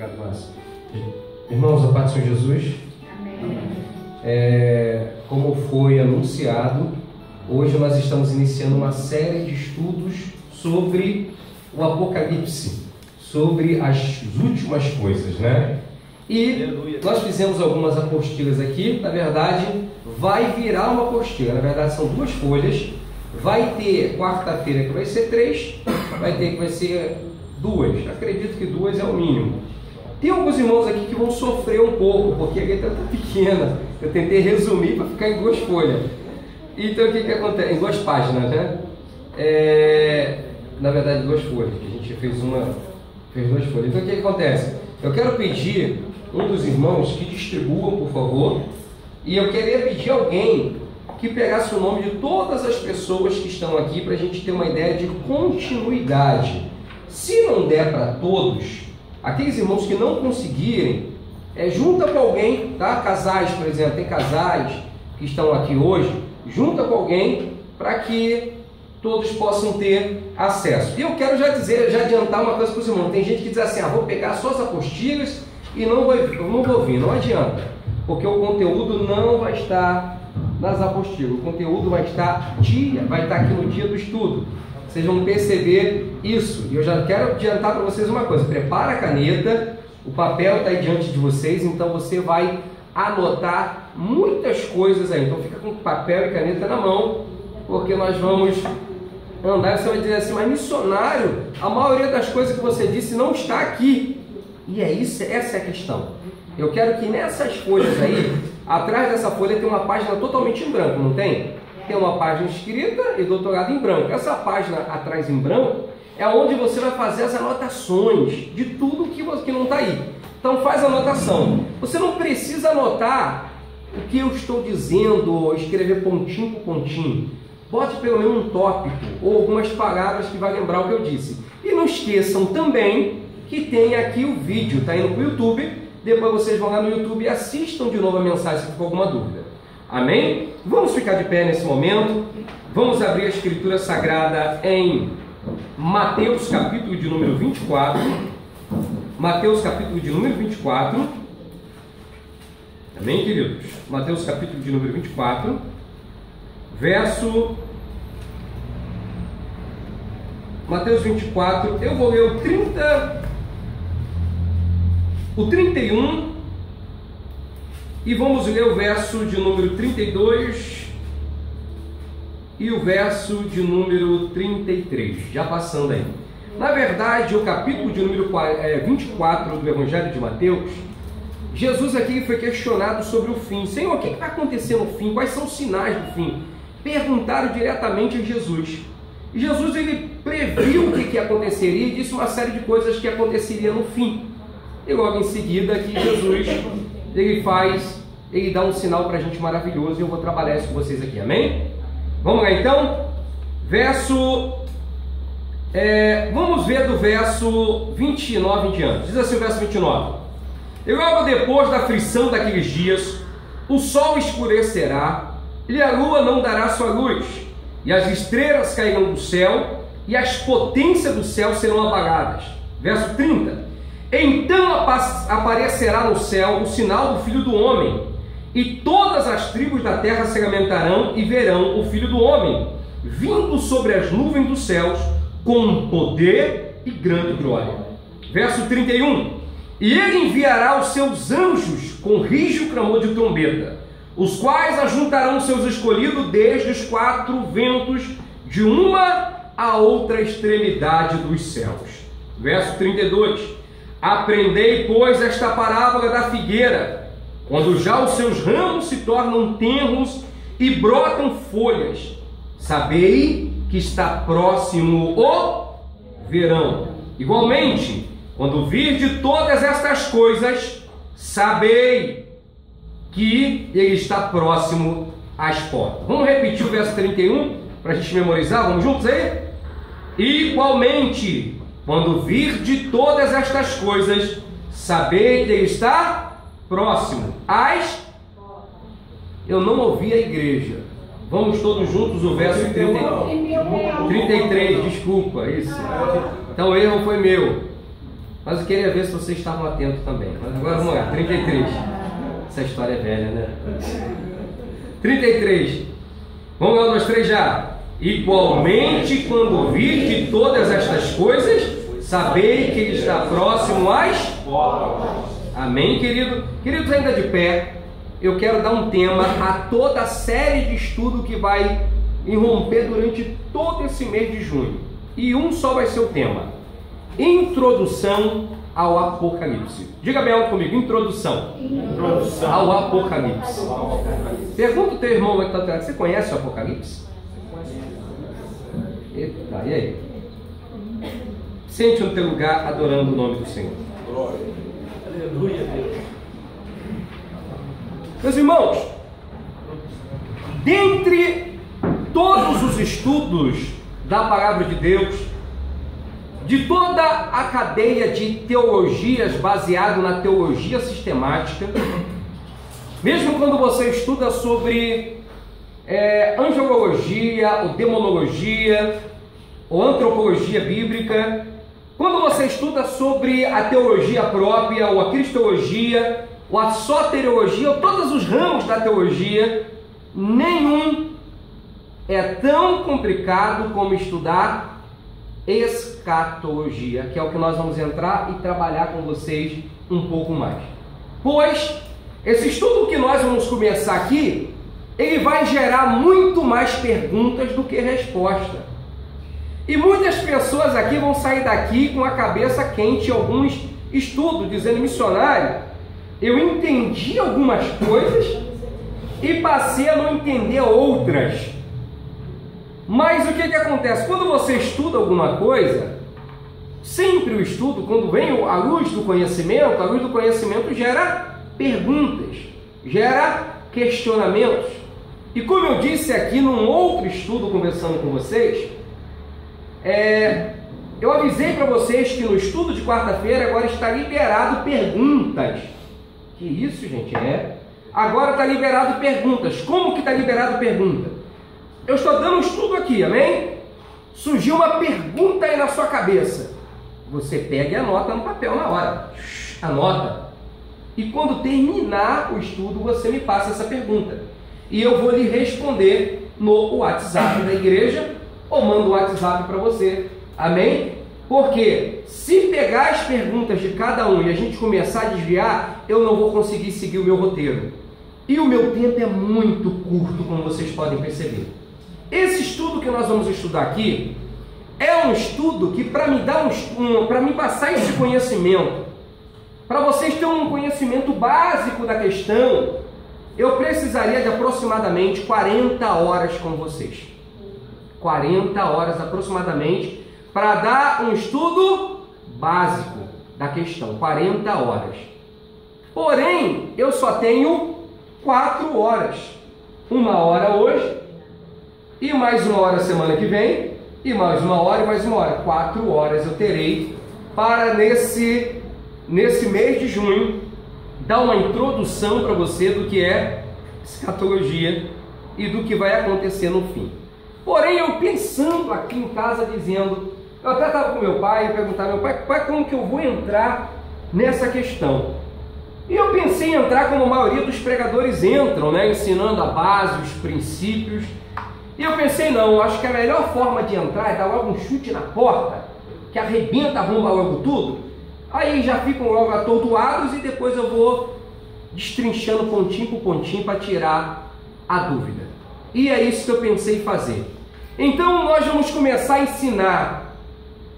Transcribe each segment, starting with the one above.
Obrigado, Márcio. Irmãos, a paz do Senhor Jesus. Amém. Como foi anunciado, hoje nós estamos iniciando uma série de estudos sobre o Apocalipse, sobre as últimas coisas, né? E nós fizemos algumas apostilas aqui. Na verdade, vai virar uma apostila. Na verdade, são 2 folhas. Vai ter quarta-feira que vai ser 3, vai ter que vai ser 2. Acredito que 2 é o mínimo. Tem alguns irmãos aqui que vão sofrer um pouco, porque a letra está pequena. Eu tentei resumir para ficar em 2 folhas. Então o que acontece? Em 2 páginas, né? Na verdade, 2 folhas, que a gente fez 2 folhas. Então o que acontece? Eu quero pedir um dos irmãos que distribuam, por favor, e eu queria pedir alguém que pegasse o nome de todas as pessoas que estão aqui para a gente ter uma ideia de continuidade. Se não der para todos, aqueles irmãos que não conseguirem, junta com alguém, tá? Casais, por exemplo, tem casais que estão aqui hoje, junta com alguém para que todos possam ter acesso. E eu quero já adiantar uma coisa para os irmãos. Tem gente que diz assim, vou pegar só as apostilas e não vou vir. Não adianta, porque o conteúdo não vai estar nas apostilas. O conteúdo vai estar aqui no dia do estudo. Vocês vão perceber isso. E eu já quero adiantar para vocês uma coisa. Prepara a caneta, o papel está aí diante de vocês, então você vai anotar muitas coisas aí. Então fica com papel e caneta na mão, porque nós vamos andar. Você vai dizer assim, mas missionário, a maioria das coisas que você disse não está aqui. E essa é a questão. Eu quero que nessas folhas aí, atrás dessa folha tem uma página totalmente em branco, não tem? Tem uma página escrita e doutorado em branco. Essa página atrás em branco é onde você vai fazer as anotações de tudo que não está aí. Então faz a anotação. Você não precisa anotar o que eu estou dizendo, ou escrever pontinho por pontinho. Bote pelo menos um tópico ou algumas palavras que vai lembrar o que eu disse. E não esqueçam também que tem aqui o vídeo, está indo para o YouTube. Depois vocês vão lá no YouTube e assistam de novo a mensagem se ficou alguma dúvida. Amém? Vamos ficar de pé nesse momento. Vamos abrir a Escritura Sagrada em Mateus capítulo de número 24. Mateus capítulo de número 24. Amém, queridos? Mateus capítulo de número 24. Mateus 24. Eu vou ler o 31 e vamos ler o verso de número 32 e o verso de número 33, já passando aí. Na verdade, o capítulo de número 24 do Evangelho de Mateus, Jesus aqui foi questionado sobre o fim. Senhor, o que vai acontecer no fim? Quais são os sinais do fim? Perguntaram diretamente a Jesus. E Jesus ele previu o que aconteceria e disse uma série de coisas que aconteceria no fim. E logo em seguida aqui Jesus ele dá um sinal para a gente maravilhoso e eu vou trabalhar isso com vocês aqui, amém? Vamos lá então, vamos ver do verso 29 em diante. Diz assim o verso 29: E logo depois da aflição daqueles dias, o sol escurecerá, e a lua não dará sua luz, e as estrelas cairão do céu, e as potências do céu serão apagadas. Verso 30: Então aparecerá no céu o sinal do Filho do Homem, e todas as tribos da terra se lamentarão e verão o Filho do Homem, vindo sobre as nuvens dos céus, com poder e grande glória. Verso 31: E ele enviará os seus anjos com rígido clamor de trombeta, os quais ajuntarão os seus escolhidos desde os 4 ventos, de uma a outra extremidade dos céus. Verso 32: Aprendei, pois, esta parábola da figueira. Quando já os seus ramos se tornam tenros e brotam folhas, sabei que está próximo o verão. Igualmente, quando virdes todas estas coisas, sabei que ele está próximo às portas. Vamos repetir o verso 31 para a gente memorizar? Vamos juntos aí? Igualmente, quando virdes todas estas coisas, sabei que ele está próximo às... Eu não ouvi a igreja. Vamos todos juntos o verso 33, desculpa, isso. Então o erro foi meu. Mas eu queria ver se vocês estavam atentos também. Mas agora vamos lá, 33. Essa história é velha, né? 33. Vamos lá, 1, 2, 3 já. Igualmente, quando virdes todas estas coisas, sabei que ele está próximo às portas. Amém, querido? Queridos, ainda de pé, eu quero dar um tema a toda a série de estudo que vai irromper durante todo esse mês de junho. E um só vai ser o tema: Introdução ao Apocalipse. Diga bem alto comigo: introdução ao Apocalipse. Pergunta o teu irmão lá que está atrás: você conhece o Apocalipse? Eita, e aí? Sente no teu lugar adorando o nome do Senhor. Glória. Aleluia, Deus. Meus irmãos, dentre todos os estudos da palavra de Deus, de toda a cadeia de teologias baseado na teologia sistemática, mesmo quando você estuda sobre angelologia, ou demonologia, ou antropologia bíblica, quando você estuda sobre a teologia própria, ou a cristologia, ou a soteriologia, ou todos os ramos da teologia, nenhum é tão complicado como estudar escatologia, que é o que nós vamos entrar e trabalhar com vocês um pouco mais. Pois esse estudo que nós vamos começar aqui, ele vai gerar muito mais perguntas do que resposta. E muitas pessoas aqui vão sair daqui com a cabeça quente em alguns estudos, dizendo: missionário, eu entendi algumas coisas e passei a não entender outras. Mas o que acontece? Quando você estuda alguma coisa, sempre o estudo, quando vem a luz do conhecimento gera perguntas, gera questionamentos. E como eu disse aqui num outro estudo conversando com vocês, eu avisei para vocês que no estudo de quarta-feira agora está liberado perguntas. Que isso, gente? Agora está liberado perguntas. Como que está liberado pergunta? Eu estou dando um estudo aqui, amém? Surgiu uma pergunta aí na sua cabeça. Você pega e anota no papel na hora. Anota. E quando terminar o estudo, você me passa essa pergunta. E eu vou lhe responder no WhatsApp da igreja, ou mando o WhatsApp para você. Amém? Porque se pegar as perguntas de cada um e a gente começar a desviar, eu não vou conseguir seguir o meu roteiro. E o meu tempo é muito curto, como vocês podem perceber. Esse estudo que nós vamos estudar aqui é um estudo que, para me dar para me passar esse conhecimento, para vocês terem um conhecimento básico da questão, eu precisaria de aproximadamente 40 horas com vocês. 40 horas aproximadamente para dar um estudo básico da questão. 40 horas. Porém, eu só tenho 4 horas. 1 hora hoje, e mais 1 hora semana que vem, e mais 1 hora e mais 1 hora. 4 horas eu terei para nesse mês de junho dar uma introdução para você do que é escatologia e do que vai acontecer no fim. Porém, eu pensando aqui em casa, dizendo, eu até estava com meu pai, eu perguntava: meu pai, como que eu vou entrar nessa questão? E eu pensei em entrar como a maioria dos pregadores entram, né, ensinando a base, os princípios. E eu pensei: não, acho que a melhor forma de entrar é dar logo um chute na porta, que arrebenta, arruma logo tudo. Aí já ficam logo atordoados e depois eu vou destrinchando pontinho por pontinho para tirar a dúvida. E é isso que eu pensei em fazer. Então nós vamos começar a ensinar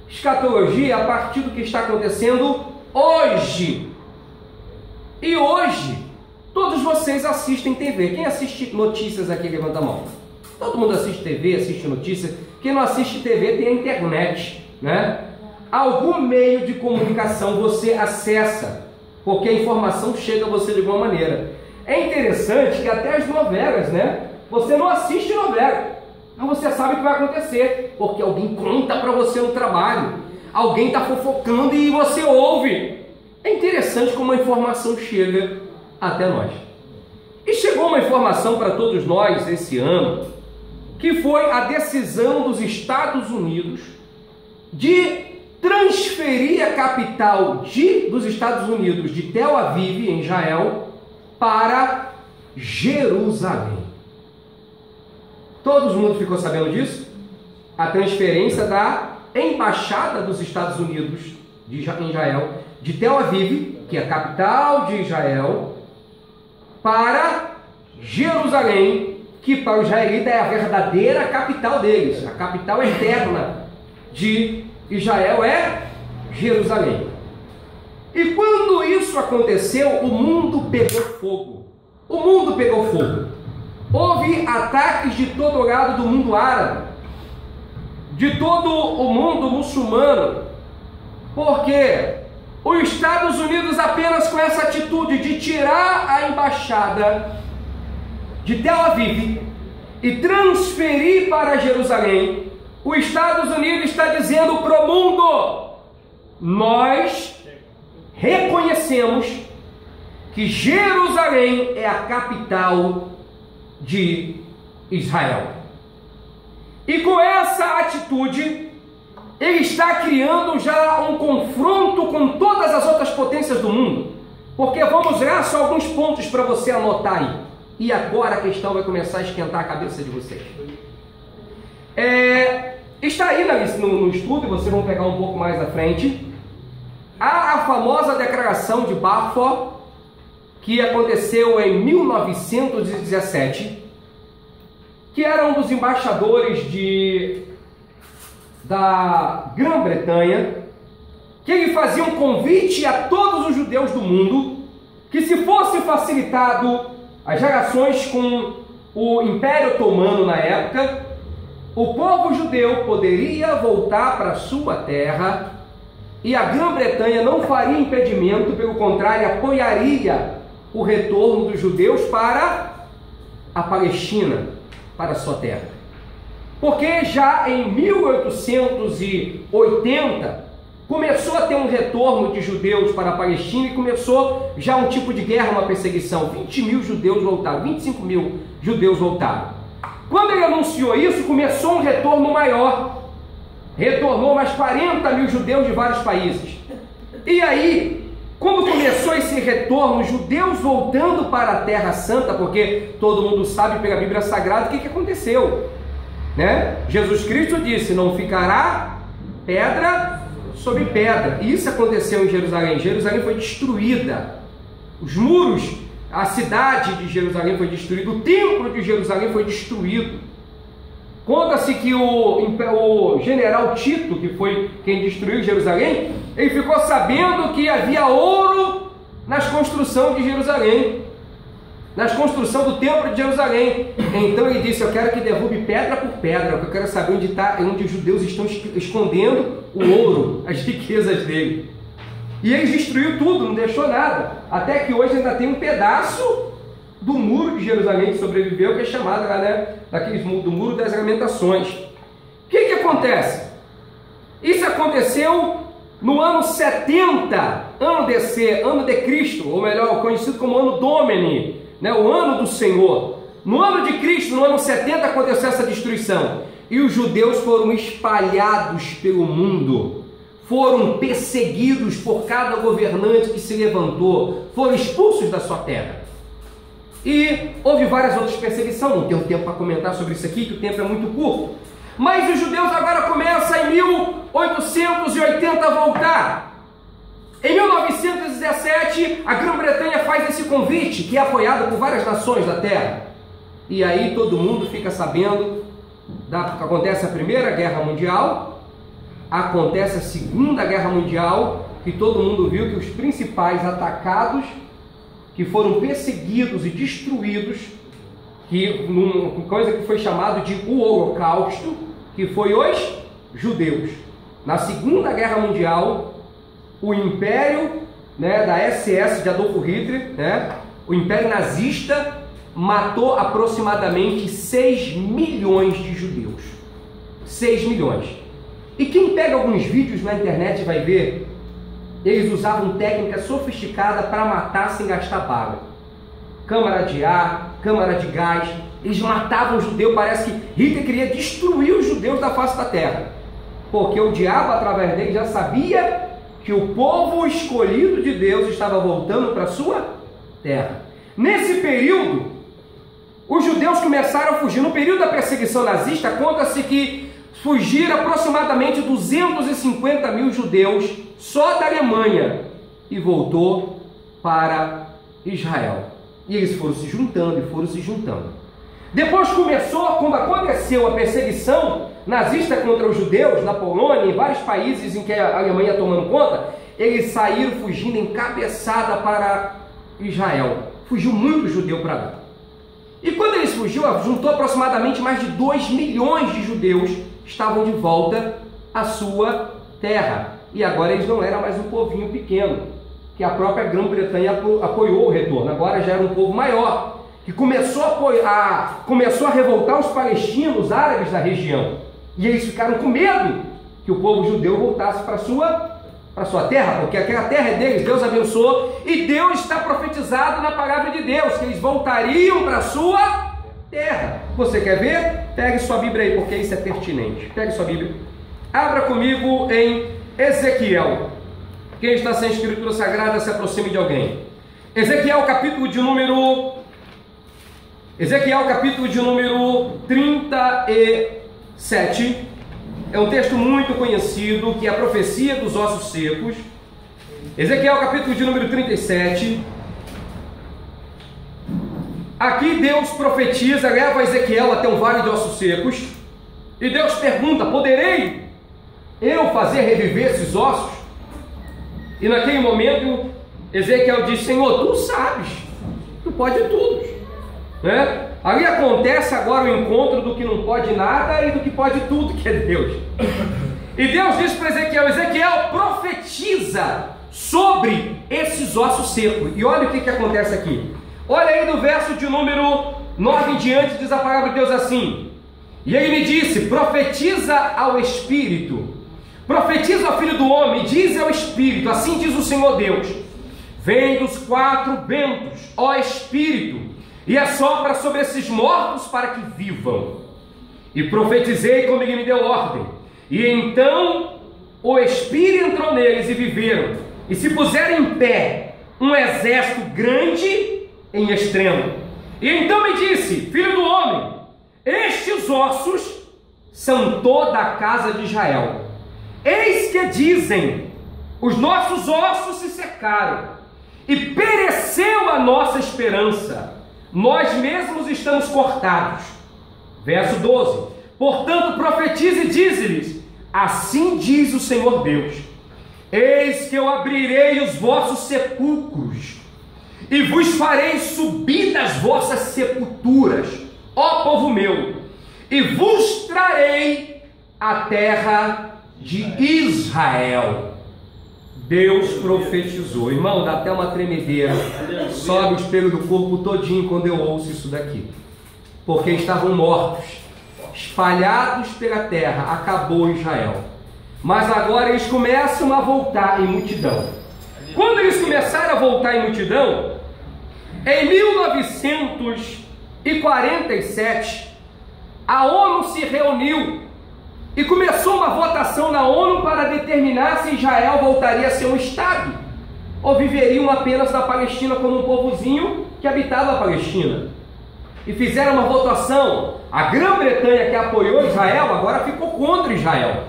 escatologia a partir do que está acontecendo hoje. E hoje, todos vocês assistem TV. Quem assiste notícias aqui, levanta a mão. Todo mundo assiste TV, assiste notícias. Quem não assiste TV tem a internet, né? Algum meio de comunicação você acessa, porque a informação chega a você de alguma maneira. É interessante que até as novelas, né? Você não assiste novela, mas você sabe o que vai acontecer, porque alguém conta para você no trabalho, alguém está fofocando e você ouve. É interessante como a informação chega até nós. E chegou uma informação para todos nós esse ano, que foi a decisão dos Estados Unidos de transferir a capital dos Estados Unidos, de Tel Aviv, em Israel, para Jerusalém. Todo mundo ficou sabendo disso? A transferência da embaixada dos Estados Unidos em Israel, de Tel Aviv, que é a capital de Israel, para Jerusalém, que para o israelita é a verdadeira capital deles. A capital eterna de Israel é Jerusalém. E quando isso aconteceu, o mundo pegou fogo. O mundo pegou fogo. Houve ataques de todo lado do mundo árabe, de todo o mundo muçulmano, porque os Estados Unidos, apenas com essa atitude de tirar a embaixada de Tel Aviv e transferir para Jerusalém, os Estados Unidos está dizendo para o mundo: nós reconhecemos que Jerusalém é a capital de Israel. E com essa atitude, ele está criando já um confronto com todas as outras potências do mundo. Porque vamos lá, só alguns pontos para você anotar aí. E agora a questão vai começar a esquentar a cabeça de vocês. Está aí no estudo, e vocês vão pegar um pouco mais à frente, a famosa declaração de Balfour, que aconteceu em 1917, que era um dos embaixadores da Grã-Bretanha, que ele fazia um convite a todos os judeus do mundo, que se fosse facilitado as relações com o Império Otomano na época, o povo judeu poderia voltar para sua terra e a Grã-Bretanha não faria impedimento, pelo contrário, apoiaria o retorno dos judeus para a Palestina, para a sua terra. Porque já em 1880 começou a ter um retorno de judeus para a Palestina e começou já um tipo de guerra, uma perseguição. 20 mil judeus voltaram, 25 mil judeus voltaram. Quando ele anunciou isso, começou um retorno maior. Retornou mais 40 mil judeus de vários países. E aí, quando começou esse retorno, judeus voltando para a Terra Santa, porque todo mundo sabe pela Bíblia Sagrada o que aconteceu, né? Jesus Cristo disse: não ficará pedra sobre pedra. E isso aconteceu em Jerusalém. Jerusalém foi destruída. Os muros, a cidade de Jerusalém foi destruída. O templo de Jerusalém foi destruído. Conta-se que o general Tito, que foi quem destruiu Jerusalém, ele ficou sabendo que havia ouro nas construções de Jerusalém, nas construções do templo de Jerusalém. Então ele disse: eu quero que derrube pedra por pedra, porque eu quero saber onde os judeus estão escondendo o ouro, as riquezas dele. E ele destruiu tudo, não deixou nada, até que hoje ainda tem um pedaço do muro de Jerusalém que sobreviveu, que é chamado lá, né, do Muro das Lamentações. O que acontece? Isso aconteceu no ano 70, ano de Cristo, ou melhor, conhecido como ano Domini, né, o ano do Senhor. No ano de Cristo, no ano 70, aconteceu essa destruição. E os judeus foram espalhados pelo mundo, foram perseguidos por cada governante que se levantou, foram expulsos da sua terra. E houve várias outras perseguições, não tenho tempo para comentar sobre isso aqui, que o tempo é muito curto. Mas os judeus agora começam em 1880 a voltar. Em 1917, a Grã-Bretanha faz esse convite, que é apoiado por várias nações da terra. E aí todo mundo fica sabendo, acontece a Primeira Guerra Mundial, acontece a Segunda Guerra Mundial, que todo mundo viu que os principais atacados, que foram perseguidos e destruídos, uma coisa que foi chamado de o Holocausto, que foi os judeus. Na Segunda Guerra Mundial, o império, né, da SS de Adolf Hitler, né, o império nazista, matou aproximadamente 6 milhões de judeus. 6 milhões. E quem pega alguns vídeos na internet vai ver, eles usavam técnica sofisticada para matar sem gastar bala. Câmara de ar, câmara de gás. Eles matavam o judeu. Parece que Hitler queria destruir os judeus da face da terra. porque o diabo, através dele, já sabia que o povo escolhido de Deus estava voltando para a sua terra. Nesse período, os judeus começaram a fugir. No período da perseguição nazista, conta-se que fugiram aproximadamente 250 mil judeus só da Alemanha e voltou para Israel. E eles foram se juntando e foram se juntando. Depois quando aconteceu a perseguição nazista contra os judeus na Polônia, em vários países em que a Alemanha ia tomando conta, eles saíram fugindo encabeçada para Israel. Fugiu muito judeu para lá. E quando eles fugiram, juntou aproximadamente mais de 2 milhões de judeus que estavam de volta à sua terra. E agora eles não eram mais um povinho pequeno, que a própria Grã-Bretanha apoiou o retorno. Agora já era um povo maior, que começou a revoltar os palestinos, os árabes da região. E eles ficaram com medo que o povo judeu voltasse para a sua terra, porque aquela terra é deles, Deus abençoou, e Deus está profetizado na palavra de Deus, que eles voltariam para a sua terra. Você quer ver? Pegue sua Bíblia aí, porque isso é pertinente. Pegue sua Bíblia. Abra comigo em Ezequiel. Quem está sem escritura sagrada, se aproxime de alguém. Ezequiel, capítulo de número 37. É um texto muito conhecido, que é a profecia dos ossos secos. Ezequiel, capítulo de número 37. Aqui Deus profetiza, leva Ezequiel até um vale de ossos secos. E Deus pergunta: poderei eu fazer reviver esses ossos? E naquele momento, Ezequiel diz: Senhor, tu sabes, tu pode tudo, né? Ali acontece agora o encontro do que não pode nada e do que pode tudo, que é Deus. E Deus diz para Ezequiel: Ezequiel, profetiza sobre esses ossos secos. E olha o que acontece aqui. Olha aí do verso de número 9 em diante, diz a palavra de Deus assim: e ele me disse: profetiza ao Espírito, profetiza ao Filho do Homem, diz ao Espírito, assim diz o Senhor Deus: vem dos 4 ventos, ó Espírito, e assopra sobre esses mortos para que vivam. E profetizei como ele me deu ordem. E então o Espírito entrou neles e viveram. E se puseram em pé um exército grande em extremo. E então me disse: filho do homem, estes ossos são toda a casa de Israel. Eis que dizem: os nossos ossos se secaram e pereceu a nossa esperança. Nós mesmos estamos cortados. Verso 12: portanto profetize e dize-lhes: assim diz o Senhor Deus: eis que eu abrirei os vossos sepulcros e vos farei subir das vossas sepulturas, ó povo meu, e vos trarei a terra de Israel. Deus profetizou. Irmão, dá até uma tremedeira, sobe o espelho do corpo todinho quando eu ouço isso daqui, porque estavam mortos, espalhados pela terra, acabou Israel. Mas agora eles começam a voltar em multidão. Quando eles começaram a voltar em multidão, em 1947, a ONU se reuniu e começou uma votação na ONU para determinar se Israel voltaria a ser um Estado ou viveriam apenas na Palestina como um povozinho que habitava a Palestina. E fizeram uma votação. A Grã-Bretanha, que apoiou Israel, agora ficou contra Israel.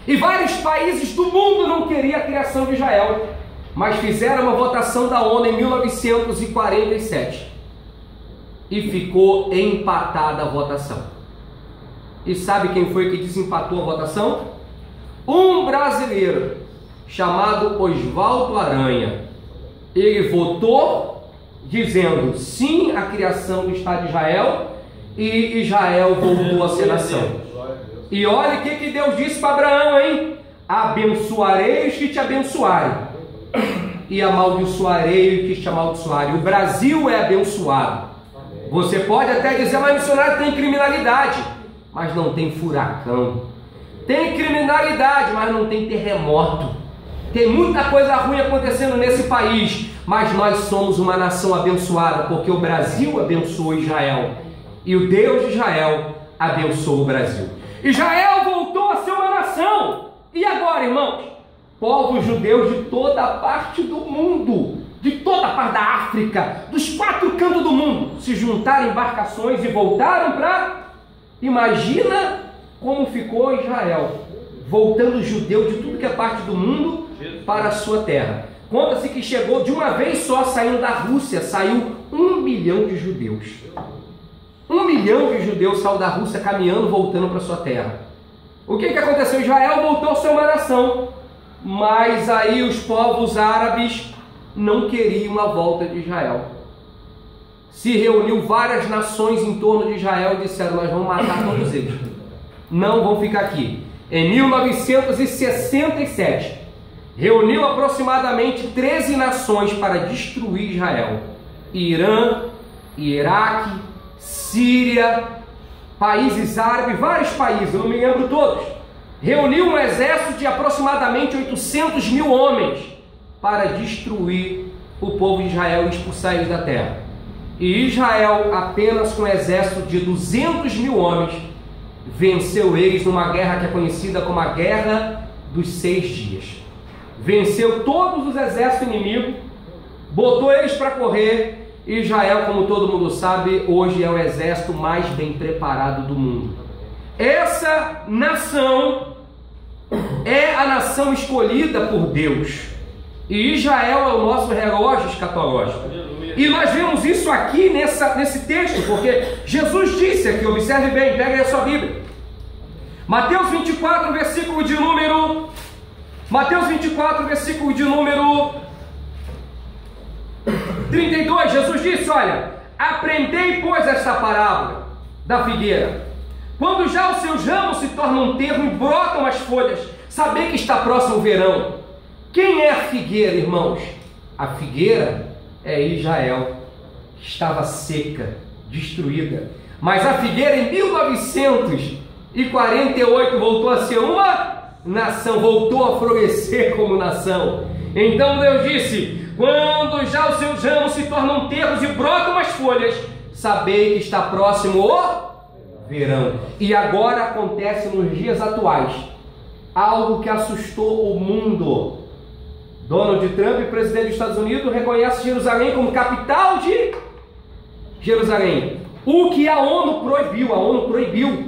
E vários países do mundo não queriam a criação de Israel, mas fizeram uma votação da ONU em 1947 e ficou empatada a votação. E sabe quem foi que desempatou a votação? Um brasileiro chamado Oswaldo Aranha. Ele votou dizendo sim à criação do Estado de Israel, e Israel voltou a ser nação. E olha o que Deus disse para Abraão, hein? Abençoarei os que te abençoarem e amaldiçoarei os que te amaldiçoarem. O Brasil é abençoado. Você pode até dizer: mas missionário, tem criminalidade, mas não tem furacão. Tem criminalidade, mas não tem terremoto. Tem muita coisa ruim acontecendo nesse país, mas nós somos uma nação abençoada, porque o Brasil abençoou Israel e o Deus de Israel abençoou o Brasil. Israel voltou a ser uma nação nação. E agora, irmãos? Povos judeus de toda a parte do mundo, de toda a parte da África, dos 4 cantos do mundo, se juntaram em embarcações e voltaram para... Imagina como ficou Israel, voltando judeu de tudo que é parte do mundo para a sua terra. Conta-se que chegou de uma vez só, saindo da Rússia, saiu 1 milhão de judeus. 1 milhão de judeus saiu da Rússia caminhando, voltando para sua terra. O que aconteceu? Israel voltou a ser uma nação, mas aí os povos árabes não queriam a volta de Israel. Se reuniu várias nações em torno de Israel e disseram: nós vamos matar todos eles, não vão ficar aqui. Em 1967, reuniu aproximadamente 13 nações para destruir Israel: Irã, Iraque, Síria, países árabes, vários países, eu não me lembro todos. Reuniu um exército de aproximadamente 800 mil homens para destruir o povo de Israel e expulsar eles da terra. E Israel, apenas com um exército de 200 mil homens, venceu eles numa guerra que é conhecida como a Guerra dos 6 Dias. Venceu todos os exércitos inimigos, botou eles para correr. E Israel, como todo mundo sabe, hoje é o exército mais bem preparado do mundo. Essa nação é a nação escolhida por Deus. E Israel é o nosso relógio escatológico. E nós vemos isso aqui nesse texto, porque Jesus disse aqui, observe bem, pega aí a sua Bíblia. Mateus 24, versículo de número... Mateus 24, versículo de número 32, Jesus disse: olha, aprendei, pois, esta parábola da figueira. Quando já os seus ramos se tornam termo e brotam as folhas, sabei que está próximo o verão. Quem é a figueira, irmãos? A figueira é Israel, que estava seca, destruída. Mas a figueira em 1948 voltou a ser uma nação, voltou a florescer como nação. Então Deus disse: quando já os seus ramos se tornam terros e brotam as folhas, sabei que está próximo o verão. E agora acontece nos dias atuais algo que assustou o mundo. Donald Trump, presidente dos Estados Unidos, reconhece Jerusalém como capital de Jerusalém. O que a ONU proibiu.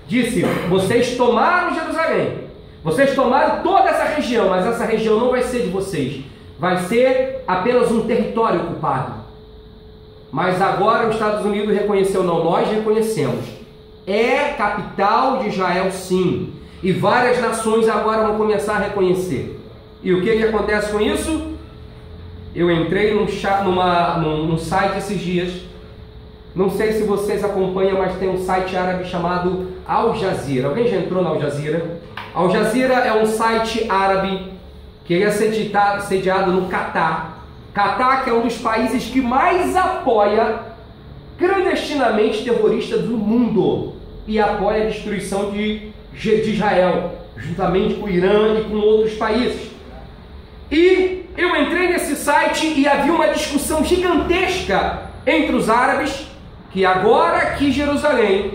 Disse: vocês tomaram Jerusalém, vocês tomaram toda essa região, mas essa região não vai ser de vocês, vai ser apenas um território ocupado. Mas agora os Estados Unidos reconheceu, não, nós reconhecemos. É capital de Israel, sim. E várias nações agora vão começar a reconhecer. E o que acontece com isso? Eu entrei num site esses dias. Não sei se vocês acompanham, mas tem um site árabe chamado Al Jazeera. Alguém já entrou na Al Jazeera? Al Jazeera é um site árabe que é sediado no Catar. Catar, que é um dos países que mais apoia clandestinamente terroristas do mundo e apoia a destruição de Israel, juntamente com o Irã e com outros países. E eu entrei nesse site e havia uma discussão gigantesca entre os árabes, que agora que Jerusalém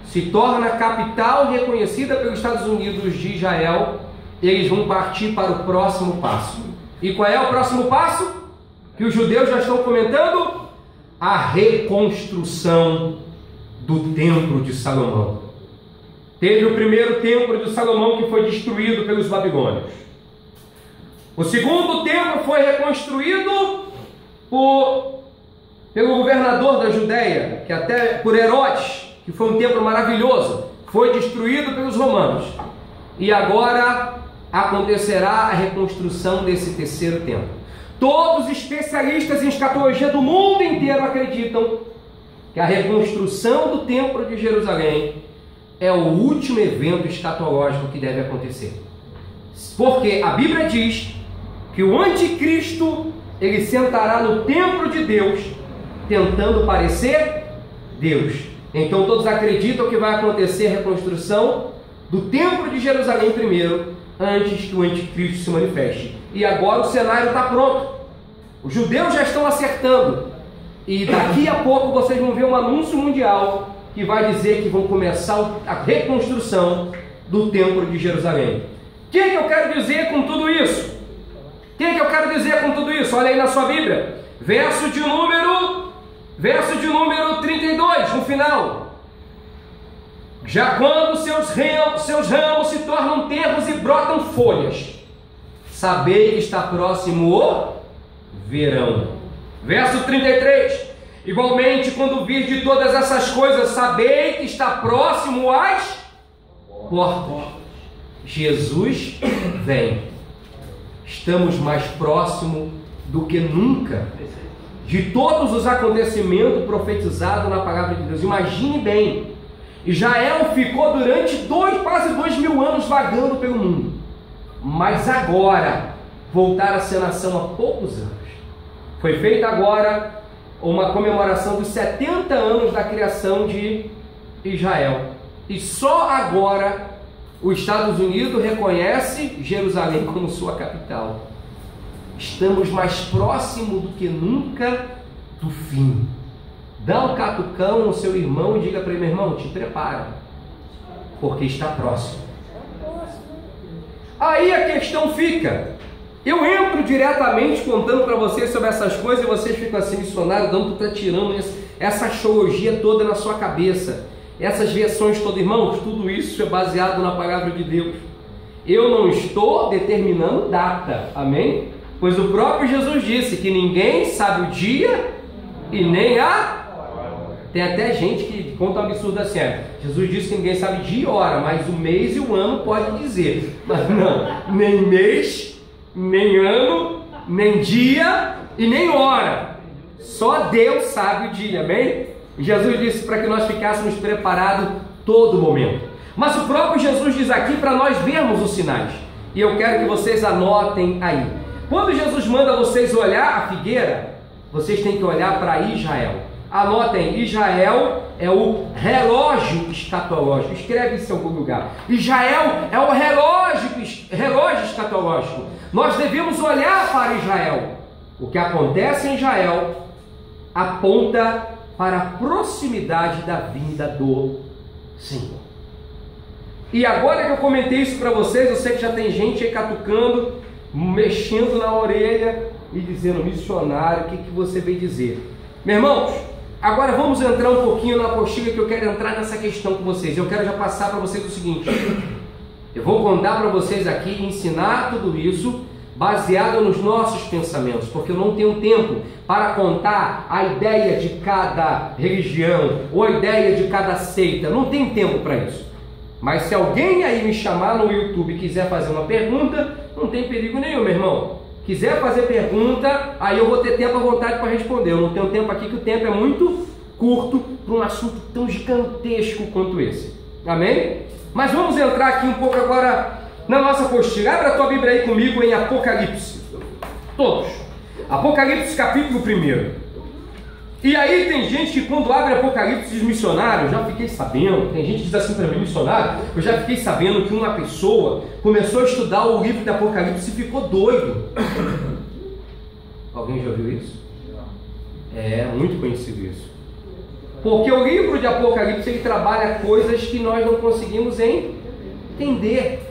se torna capital reconhecida pelos Estados Unidos de Israel, eles vão partir para o próximo passo. E qual é o próximo passo? Que os judeus já estão comentando? A reconstrução do Templo de Salomão. Teve o primeiro templo de Salomão, que foi destruído pelos babilônios. O segundo templo foi reconstruído pelo governador da Judéia, que até por Herodes, que foi um templo maravilhoso, foi destruído pelos romanos. E agora acontecerá a reconstrução desse terceiro templo. Todos os especialistas em escatologia do mundo inteiro acreditam que a reconstrução do templo de Jerusalém é o último evento escatológico que deve acontecer. Porque a Bíblia diz que o anticristo, ele sentará no templo de Deus, tentando parecer Deus. Então todos acreditam que vai acontecer a reconstrução do templo de Jerusalém primeiro, antes que o anticristo se manifeste. E agora o cenário está pronto. Os judeus já estão acertando. E daqui a pouco vocês vão ver um anúncio mundial que vai dizer que vão começar a reconstrução do Templo de Jerusalém. O que eu quero dizer com tudo isso? O que eu quero dizer com tudo isso? Olha aí na sua Bíblia, verso de número 32, no final. Já quando seus ramos se tornam termos e brotam folhas, sabei que está próximo o verão. Verso 33. Igualmente, quando vir de todas essas coisas, sabei que está próximo às portas. Jesus vem. Estamos mais próximos do que nunca de todos os acontecimentos profetizados na palavra de Deus. Imagine bem, Israel ficou durante quase 2000 anos vagando pelo mundo, mas agora voltaram a ser nação há poucos anos. Foi feita agora uma comemoração dos 70 anos da criação de Israel, e só agora os Estados Unidos reconhece Jerusalém como sua capital. Estamos mais próximos do que nunca do fim. Dá um catucão no seu irmão e diga para ele: meu irmão, te prepara, porque está próximo. Aí a questão fica, eu entro diretamente contando para vocês sobre essas coisas e vocês ficam assim, missionário, dando para tirando essa astrologia toda na sua cabeça, essas versões todas. Irmãos, tudo isso é baseado na palavra de Deus. Eu não estou determinando data, amém? Pois o próprio Jesus disse que ninguém sabe o dia e nem a... Tem até gente que conta um absurdo assim, Jesus disse que ninguém sabe dia e hora, mas o mês e o ano pode dizer. Mas não, nem mês, nem ano, nem dia e nem hora. Só Deus sabe o dia, amém? Jesus disse para que nós ficássemos preparados todo momento. Mas o próprio Jesus diz aqui para nós vermos os sinais. E eu quero que vocês anotem aí. Quando Jesus manda vocês olhar a figueira, vocês têm que olhar para Israel. Anotem, Israel é o relógio escatológico. Escreve isso em algum lugar. Israel é o relógio escatológico. Nós devemos olhar para Israel. O que acontece em Israel aponta para a proximidade da vinda do Senhor. E agora que eu comentei isso para vocês, eu sei que já tem gente aí catucando, mexendo na orelha e dizendo: missionário, o que você veio dizer? Meus irmãos, agora vamos entrar um pouquinho na apostila, que eu quero entrar nessa questão com vocês. Eu quero já passar para vocês o seguinte: eu vou contar para vocês aqui, ensinar tudo isso baseado nos nossos pensamentos, porque eu não tenho tempo para contar a ideia de cada religião ou a ideia de cada seita. Não tenho tempo para isso. Mas se alguém aí me chamar no YouTube e quiser fazer uma pergunta, não tem perigo nenhum, meu irmão. Quiser fazer pergunta, aí eu vou ter tempo à vontade para responder. Eu não tenho tempo aqui, que o tempo é muito curto para um assunto tão gigantesco quanto esse. Amém? Mas vamos entrar aqui um pouco agora na nossa apostila. Abra a tua Bíblia aí comigo em Apocalipse. Todos. Apocalipse capítulo 1. E aí tem gente que quando abre Apocalipse diz: missionário, eu já fiquei sabendo, tem gente que diz assim para mim: missionário, eu já fiquei sabendo que uma pessoa começou a estudar o livro de Apocalipse e ficou doido. Alguém já ouviu isso? É muito conhecido isso. Porque o livro de Apocalipse, ele trabalha coisas que nós não conseguimos entender.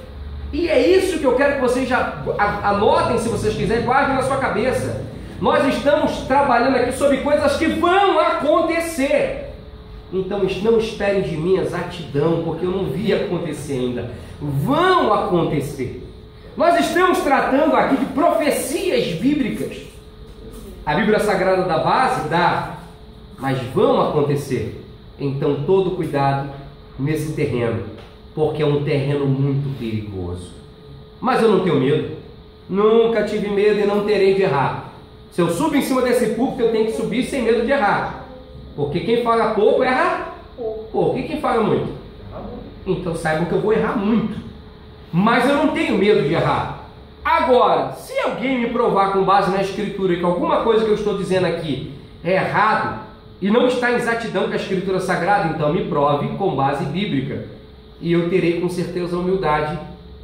E é isso que eu quero que vocês já anotem, se vocês quiserem, guardem na sua cabeça. Nós estamos trabalhando aqui sobre coisas que vão acontecer. Então não esperem de mim exatidão, porque eu não vi acontecer ainda. Vão acontecer. Nós estamos tratando aqui de profecias bíblicas. A Bíblia Sagrada dá base? Dá. Mas vão acontecer. Então todo cuidado nesse terreno, porque é um terreno muito perigoso. Mas eu não tenho medo. Nunca tive medo e não terei de errar. Se eu subo em cima desse púlpito, eu tenho que subir sem medo de errar. Porque quem fala pouco erra pouco. E quem fala muito? Então saibam que eu vou errar muito. Mas eu não tenho medo de errar. Agora, se alguém me provar com base na Escritura que alguma coisa que eu estou dizendo aqui é errado e não está em exatidão com a Escritura Sagrada, então me prove com base bíblica. E eu terei com certeza a humildade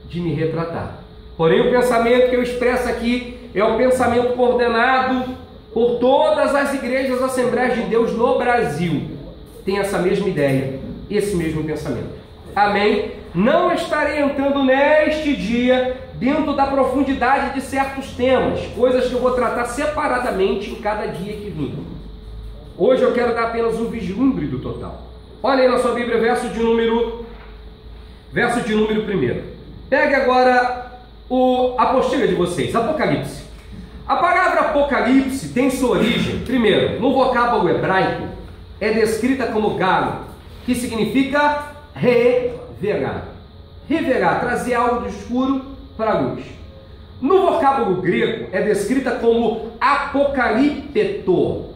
de me retratar. Porém, o pensamento que eu expresso aqui é o pensamento coordenado por todas as igrejas Assembleias de Deus no Brasil. Tem essa mesma ideia, esse mesmo pensamento. Amém? não estarei entrando neste dia dentro da profundidade de certos temas, coisas que eu vou tratar separadamente em cada dia que vim. Hoje eu quero dar apenas um vislumbre do total. Olha aí na sua Bíblia, verso de número 1. Pegue agora a apostila de vocês, Apocalipse. A palavra Apocalipse tem sua origem, primeiro, no vocábulo hebraico, é descrita como galo, que significa revelar. Revelar, trazer algo do escuro para a luz. No vocábulo grego, é descrita como apocalipto.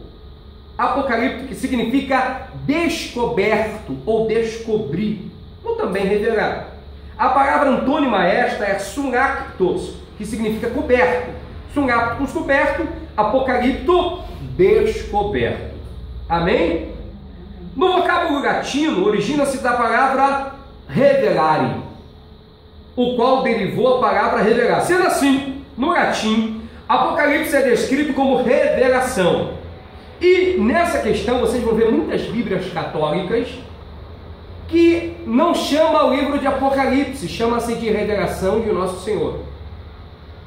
Apocalipto, que significa descoberto ou descobrir, ou também revelar. A palavra antônima a esta é sunactos, que significa coberto. Sunactos, coberto, apocalipto, descoberto. Amém? No vocábulo latino, origina-se da palavra revelare, o qual derivou a palavra revelar. Sendo assim, no latim, Apocalipse é descrito como revelação. E nessa questão vocês vão ver muitas Bíblias católicas que não chama o livro de Apocalipse, chama-se de Revelação de Nosso Senhor.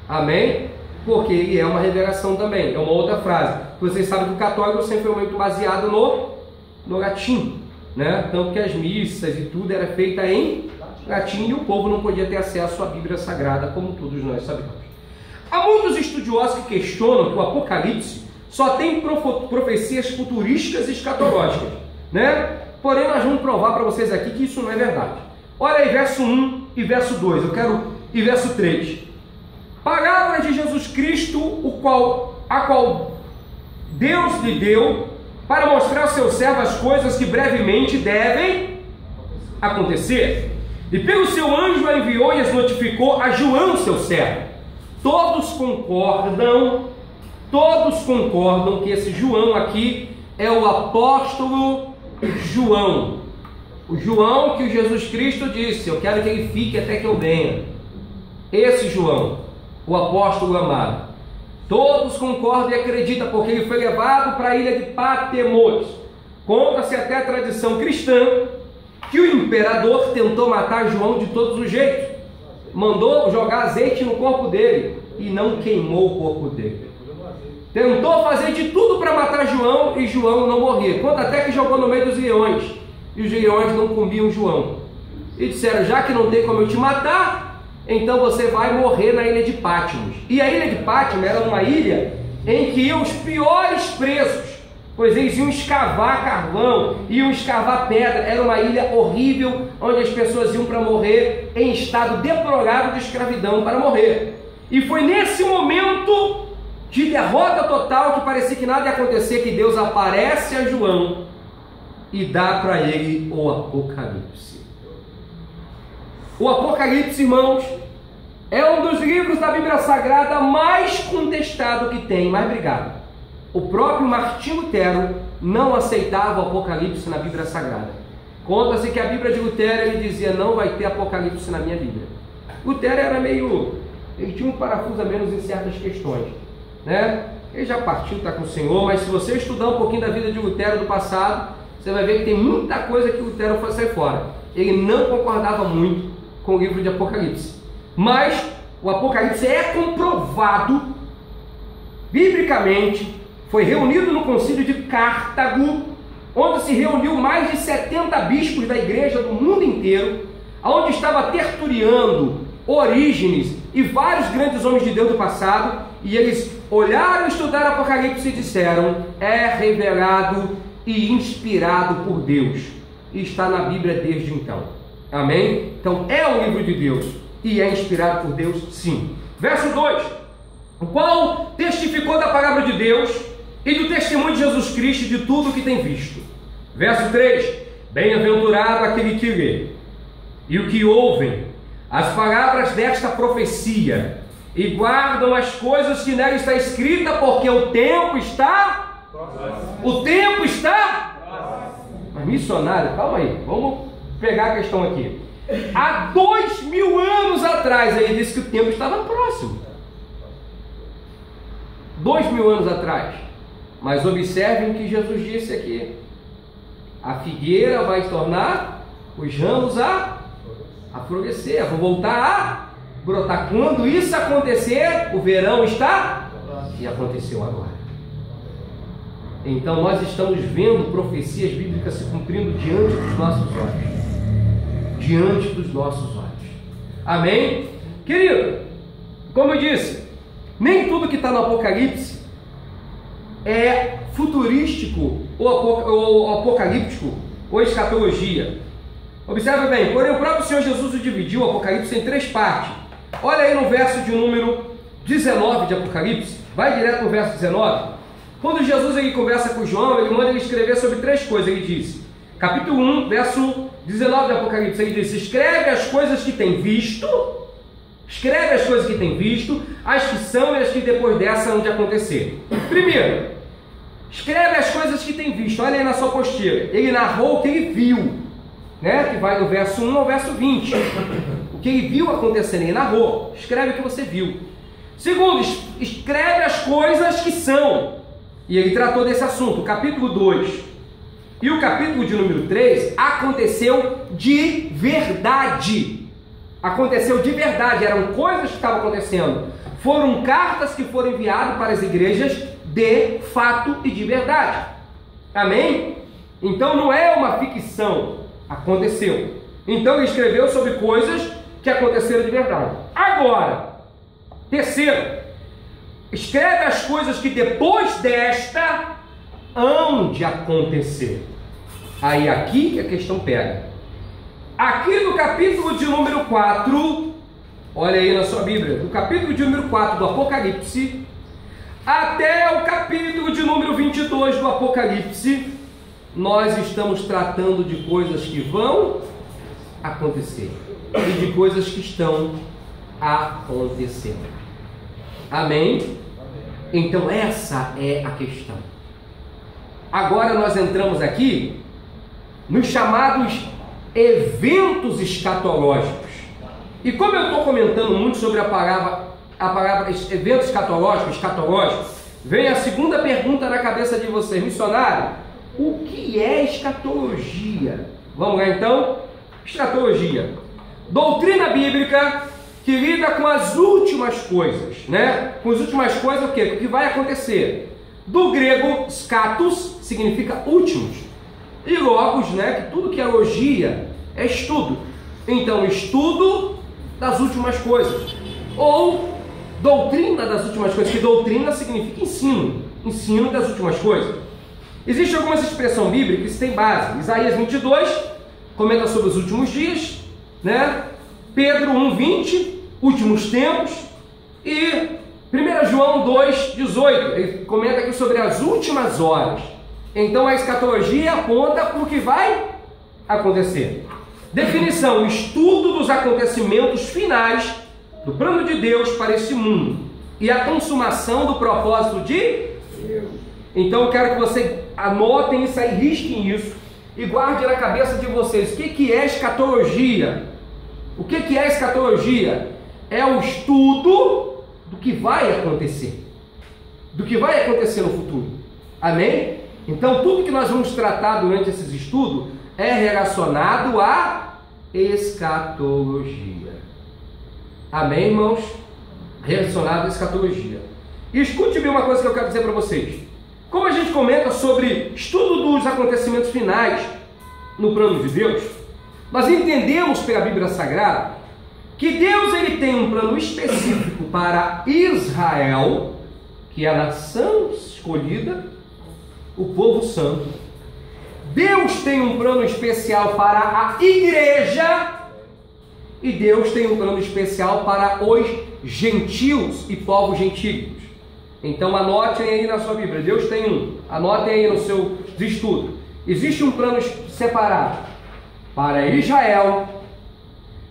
Amém? Porque ele é uma revelação também, é uma outra frase. Vocês sabem que o católico sempre foi muito baseado no latim, né? Tanto que as missas e tudo era feita em latim e o povo não podia ter acesso à Bíblia Sagrada, como todos nós sabemos. Há muitos estudiosos que questionam que o Apocalipse só tem profecias futurísticas e escatológicas, né? Porém, nós vamos provar para vocês aqui que isso não é verdade. Olha aí, verso 1 e verso 2, e verso 3. Palavra de Jesus Cristo, a qual Deus lhe deu para mostrar ao seu servo as coisas que brevemente devem acontecer. E pelo seu anjo a enviou e as notificou a João, seu servo. Todos concordam que esse João aqui é o apóstolo João. O João que o Jesus Cristo disse: eu quero que ele fique até que eu venha. Esse João, o apóstolo amado. Todos concordam e acreditam, porque ele foi levado para a ilha de Patmos. Conta-se até a tradição cristã que o imperador tentou matar João de todos os jeitos. Mandou jogar azeite no corpo dele e não queimou o corpo dele. Tentou fazer de tudo para matar João e João não morria. Conta até que jogou no meio dos leões e os leões não comiam João. E disseram: já que não tem como eu te matar, então você vai morrer na ilha de Patmos. E a ilha de Patmos era uma ilha em que iam os piores presos, pois eles iam escavar carvão, iam escavar pedra. Era uma ilha horrível, onde as pessoas iam para morrer em estado deplorável de escravidão para morrer. E foi nesse momento de derrota total, que parecia que nada ia acontecer, que Deus aparece a João e dá para ele o Apocalipse. O Apocalipse, irmãos, é um dos livros da Bíblia Sagrada mais contestado que tem, mais brigado. O próprio Martinho Lutero não aceitava o Apocalipse na Bíblia Sagrada. Conta-se que a Bíblia de Lutero, ele dizia: não vai ter Apocalipse na minha Bíblia. Lutero era ele tinha um parafuso a menos em certas questões, né? Ele já partiu, está com o Senhor, mas se você estudar um pouquinho da vida de Lutero do passado, você vai ver que tem muita coisa que Lutero foi sair fora. Ele não concordava muito com o livro de Apocalipse. Mas o Apocalipse é comprovado biblicamente. Foi reunido no concílio de Cartago, onde se reuniu mais de 70 bispos da igreja do mundo inteiro, onde estava Tertuliano, Orígenes e vários grandes homens de Deus do passado, e eles olharam e estudaram Apocalipse e disseram: é revelado e inspirado por Deus, e está na Bíblia desde então. Amém? Então é o livro de Deus e é inspirado por Deus, sim. Verso 2: o qual testificou da palavra de Deus e do testemunho de Jesus Cristo de tudo o que tem visto. Verso 3: bem-aventurado aquele que lê e o que ouvem as palavras desta profecia e guardam as coisas que nela está escrita, porque o tempo está O tempo está... Mas missionário, calma aí, vamos pegar a questão aqui. Há 2000 anos atrás ele disse que o tempo estava próximo. 2000 anos atrás. Mas observem o que Jesus disse aqui: a figueira vai tornar os ramos a a florescer, vão voltar a brotar. Quando isso acontecer, o verão está e aconteceu agora. Então nós estamos vendo profecias bíblicas se cumprindo diante dos nossos olhos. Diante dos nossos olhos. Amém? Querido, como eu disse, nem tudo que está no Apocalipse é futurístico ou apocalíptico ou escatologia. Observe bem, porém o próprio Senhor Jesus o dividiu, o Apocalipse, em 3 partes. Olha aí no verso de número 19 de Apocalipse, vai direto no verso 19. Quando Jesus ele conversa com João, ele manda ele escrever sobre 3 coisas. Ele diz, capítulo 1, verso 19 de Apocalipse, ele diz: escreve as coisas que tem visto, escreve as coisas que tem visto, as que são e as que depois dessa hão de acontecer. Primeiro, escreve as coisas que tem visto. Olha aí na sua apostila. Ele narrou o que ele viu, né? Que vai do verso 1 ao verso 20. O que ele viu acontecendo, ele narrou. Escreve o que você viu. Segundo, escreve as coisas que são. E ele tratou desse assunto. O capítulo 2 e o capítulo de número 3 aconteceu de verdade. Aconteceu de verdade. Eram coisas que estavam acontecendo. Foram cartas que foram enviadas para as igrejas de fato e de verdade. Amém? Então não é uma ficção. Aconteceu. Então ele escreveu sobre coisas que aconteceram de verdade. Agora, terceiro, escreve as coisas que depois desta hão de acontecer. Aí aqui que a questão pega. Aqui no capítulo de número 4, olha aí na sua Bíblia, do capítulo de número 4 do Apocalipse até o capítulo de número 22 do Apocalipse, nós estamos tratando de coisas que vão acontecer e de coisas que estão acontecendo. Amém? Então essa é a questão. Agora nós entramos aqui nos chamados eventos escatológicos. E como eu estou comentando muito sobre a palavra evento escatológico, vem a segunda pergunta na cabeça de vocês, missionário: o que é escatologia? Vamos lá então? Escatologia, doutrina bíblica que lida com as últimas coisas, né? Com as últimas coisas, o quê? O que vai acontecer. Do grego, scatos significa últimos, e logos, né? Que tudo que é logia é estudo. Então, estudo das últimas coisas, ou doutrina das últimas coisas, que doutrina significa ensino, ensino das últimas coisas. Existem algumas expressões bíblicas que têm base. Isaías 22 comenta sobre os últimos dias, né? Pedro 1,20, últimos tempos, e 1 João 2,18, ele comenta aqui sobre as últimas horas. Então a escatologia aponta para o que vai acontecer. Definição: estudo dos acontecimentos finais do plano de Deus para esse mundo e a consumação do propósito de Deus. Então eu quero que vocês anotem isso aí, risquem isso e guardem na cabeça de vocês. O que é escatologia? O que é escatologia? É o estudo do que vai acontecer, do que vai acontecer no futuro. Amém? Então tudo que nós vamos tratar durante esses estudos é relacionado à escatologia. Amém, irmãos? Relacionado à escatologia. E escute bem uma coisa que eu quero dizer para vocês. Como a gente comenta sobre estudo dos acontecimentos finais no plano de Deus, nós entendemos pela Bíblia Sagrada que Deus ele tem um plano específico para Israel, que é a nação escolhida, o povo santo. Deus tem um plano especial para a igreja, e Deus tem um plano especial para os gentios e povos gentílicos. Então anotem aí na sua Bíblia, Deus tem um, anotem aí no seu estudo. Existe um plano separado para Israel,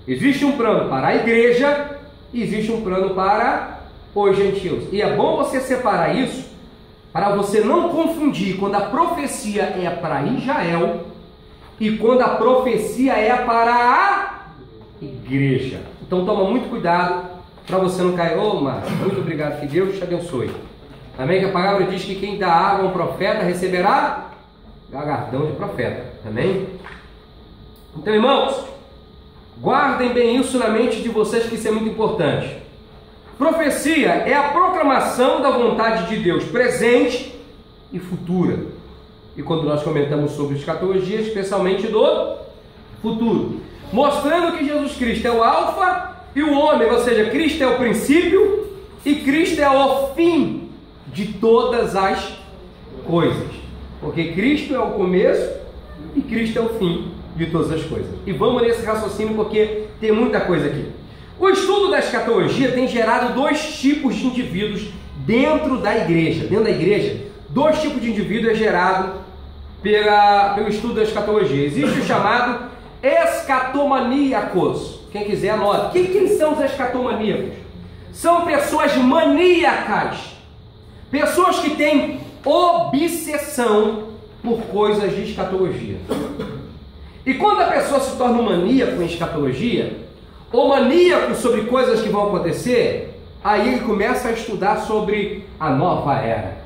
existe um plano para a igreja, e existe um plano para os gentios. E é bom você separar isso, para você não confundir quando a profecia é para Israel e quando a profecia é para a igreja. Então toma muito cuidado para você não cair. Ô, Márcio, muito obrigado, que Deus te abençoe. Amém? Que a palavra diz que quem dá água a um profeta galardão de profeta. Amém? Então, irmãos, Guardem bem isso na mente de vocês, que isso é muito importante. Profecia é a proclamação da vontade de Deus presente e futura. E quando nós comentamos sobre escatologia, especialmente do futuro, mostrando que Jesus Cristo é o alfa e o ômega, ou seja, Cristo é o princípio e Cristo é o fim de todas as coisas. Porque Cristo é o começo e Cristo é o fim de todas as coisas. E vamos nesse raciocínio porque tem muita coisa aqui. O estudo da escatologia tem gerado dois tipos de indivíduos dentro da igreja. Dentro da igreja, dois tipos de indivíduos é gerado pelo estudo da escatologia. Existe o chamado escatomaníacos. Quem quiser anota. Quem são os escatomaníacos? São pessoas maníacas. Pessoas que têm obsessão por coisas de escatologia. E quando a pessoa se torna um maníaco em escatologia, ou maníaco sobre coisas que vão acontecer, aí ele começa a estudar sobre a nova era.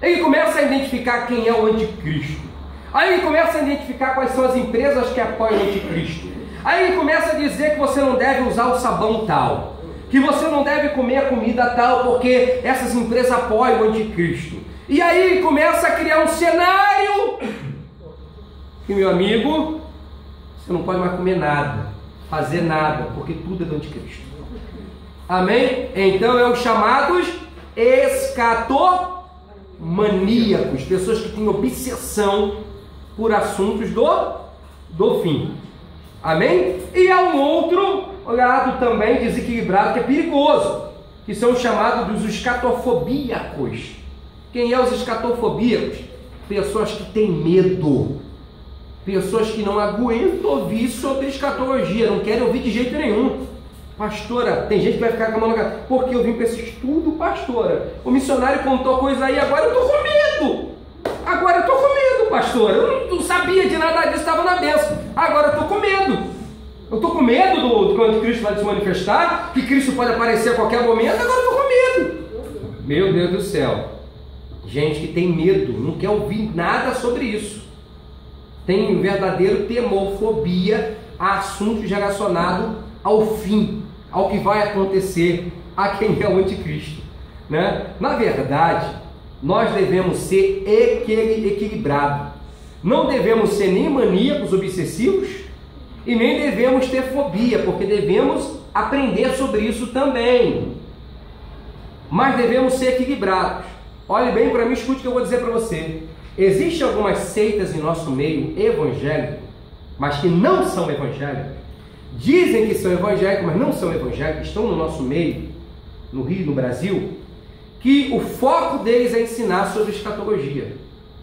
Ele começa a identificar quem é o anticristo. Aí ele começa a identificar quais são as empresas que apoiam o anticristo. Aí ele começa a dizer que você não deve usar o sabão tal, que você não deve comer a comida tal, porque essas empresas apoiam o anticristo. E aí ele começa a criar um cenário que, meu amigo, você não pode mais comer nada, fazer nada, porque tudo é do anticristo. Amém? Então é os chamados escatomaníacos, pessoas que têm obsessão por assuntos do fim. Amém? E há um outro lado também desequilibrado que é perigoso, que são os chamados dos escatofobíacos. Quem é os escatofobíacos? Pessoas que têm medo. Pessoas que não aguentam ouvir sobre escatologia, não querem ouvir de jeito nenhum. Pastora, tem gente que vai ficar com a mão na cara, porque eu vim para esse estudo, pastora. O missionário contou coisa aí, agora eu estou com medo. Agora eu estou com medo, pastora. Eu não sabia de nada disso, estava na bênção. Agora eu estou com medo. Eu estou com medo do quando Cristo vai se manifestar, que Cristo pode aparecer a qualquer momento, agora eu estou com medo. Meu Deus do céu. Gente que tem medo, não quer ouvir nada sobre isso. Tem um verdadeiro temor, fobia a assuntos relacionados ao fim, ao que vai acontecer a quem é o anticristo, né? Na verdade, nós devemos ser equilibrados. Não devemos ser nem maníacos obsessivos e nem devemos ter fobia, porque devemos aprender sobre isso também. Mas devemos ser equilibrados. Olhe bem para mim, escute o que eu vou dizer para você. Existem algumas seitas em nosso meio evangélico, mas que não são evangélicos. Dizem que são evangélicos, mas não são evangélicos, estão no nosso meio, no Rio, no Brasil, que o foco deles é ensinar sobre escatologia,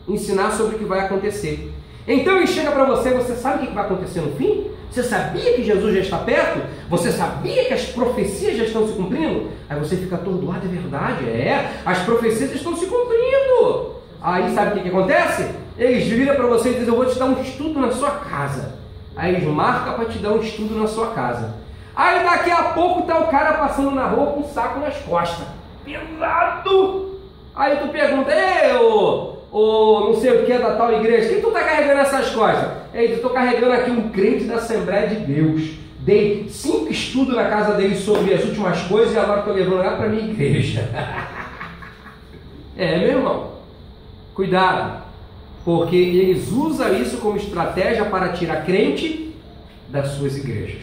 ensinar sobre o que vai acontecer. Então ele chega para você, você sabe o que vai acontecer no fim? Você sabia que Jesus já está perto? Você sabia que as profecias já estão se cumprindo? Aí você fica atordoado, é verdade, as profecias estão se cumprindo. Aí sabe o que acontece? Eles viram para você e dizem, eu vou te dar um estudo na sua casa. Aí eles marcam para te dar um estudo na sua casa. Aí daqui a pouco está o cara passando na rua com um saco nas costas. Pesado! Aí tu pergunta, não sei o que é da tal igreja, quem tu está carregando essas costas? Ele diz, estou carregando aqui um crente da Assembleia de Deus. Dei 5 estudos na casa dele sobre as últimas coisas e agora estou levando lá para a minha igreja. Meu irmão. Cuidado, porque eles usam isso como estratégia para tirar crente das suas igrejas.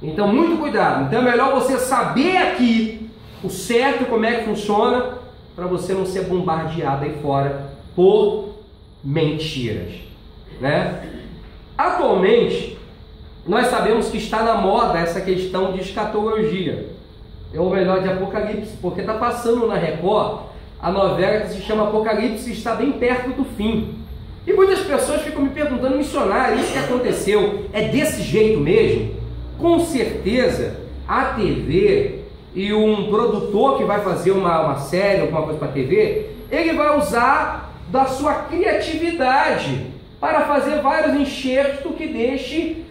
Então, muito cuidado. Então, é melhor você saber aqui o certo, como é que funciona, para você não ser bombardeado aí fora por mentiras, né? Atualmente, nós sabemos que está na moda essa questão de escatologia, ou melhor, de Apocalipse, porque está passando na Record a novela que se chama Apocalipse, está bem perto do fim. E muitas pessoas ficam me perguntando, missionário, isso que aconteceu é desse jeito mesmo? Com certeza, a TV e um produtor que vai fazer uma série, alguma coisa para a TV, ele vai usar da sua criatividade para fazer vários enxertos que deixe